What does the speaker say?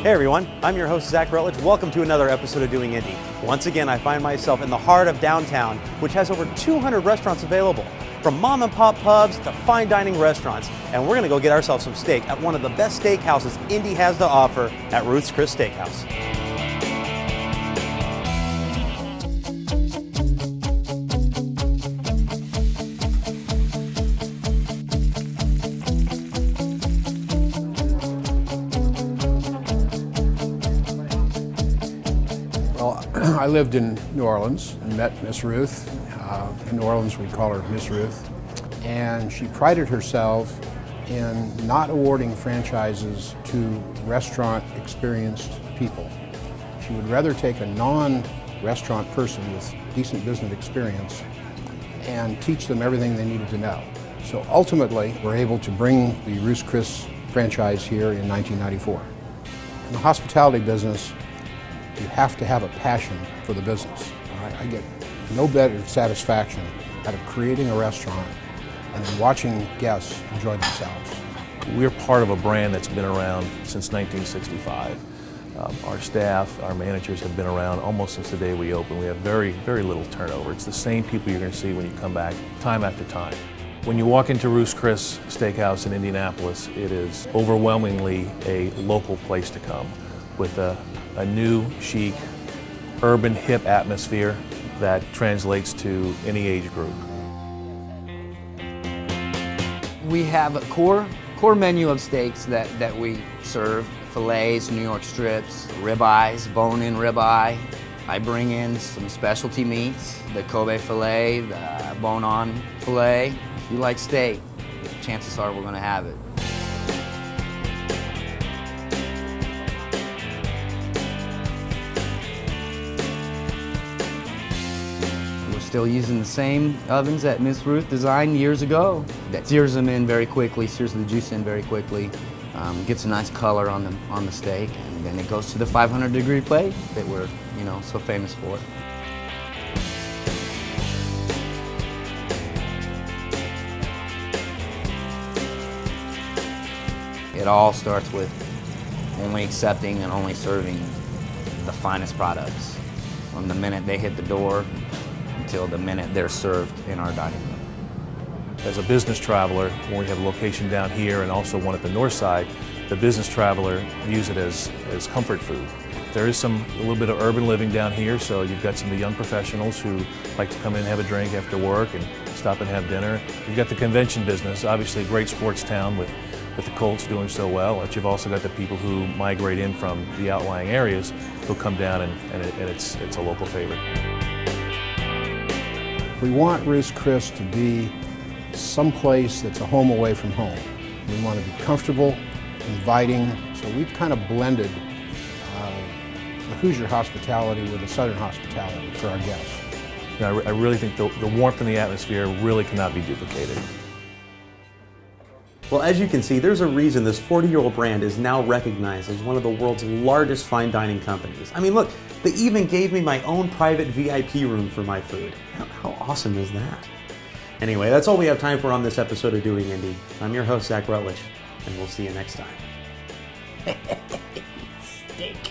Hey everyone, I'm your host Zach Rutledge. Welcome to another episode of Doing Indy. Once again, I find myself in the heart of downtown, which has over 200 restaurants available, from mom and pop pubs to fine dining restaurants. And we're gonna go get ourselves some steak at one of the best steakhouses Indy has to offer at Ruths Chris Steak House. I lived in New Orleans and met Miss Ruth. In New Orleans, we call her Miss Ruth. And she prided herself in not awarding franchises to restaurant experienced people. She would rather take a non-restaurant person with decent business experience and teach them everything they needed to know. So ultimately, we're able to bring the Ruths Chris franchise here in 1994. In the hospitality business, you have to have a passion for the business. I get no better satisfaction out of creating a restaurant and then watching guests enjoy themselves. We're part of a brand that's been around since 1965. Our staff, our managers have been around almost since the day we opened. We have very, very little turnover. It's the same people you're going to see when you come back time after time. When you walk into Ruths Chris Steak House in Indianapolis, it is overwhelmingly a local place to come with a new, chic, urban, hip atmosphere that translates to any age group. We have a core menu of steaks that we serve: fillets, New York strips, ribeyes, bone-in ribeye. I bring in some specialty meats: the Kobe filet, the bone-on filet. If you like steak, chances are we're going to have it. Still using the same ovens that Miss Ruth designed years ago. That sears them in very quickly, sears the juice in very quickly, gets a nice color on the steak, and then it goes to the 500-degree plate that we're so famous for. It all starts with only accepting and only serving the finest products from the minute they hit the door until the minute they're served in our dining room. As a business traveler, when we have a location down here and also one at the north side, the business traveler views it as comfort food. There is a little bit of urban living down here, so you've got some of the young professionals who like to come in and have a drink after work and stop and have dinner. You've got the convention business, obviously a great sports town with the Colts doing so well, but you've also got the people who migrate in from the outlying areas who come down and it's a local favorite. We want Ruths Chris to be someplace that's a home away from home. We want to be comfortable, inviting, so we've kind of blended the Hoosier hospitality with the Southern hospitality for our guests. I really think the warmth in the atmosphere really cannot be duplicated. Well, as you can see, there's a reason this 40-year-old brand is now recognized as one of the world's largest fine dining companies. I mean, look, they even gave me my own private VIP room for my food. How awesome is that? Anyway, that's all we have time for on this episode of Doing Indy. I'm your host, Zach Rutledge, and we'll see you next time. Steak.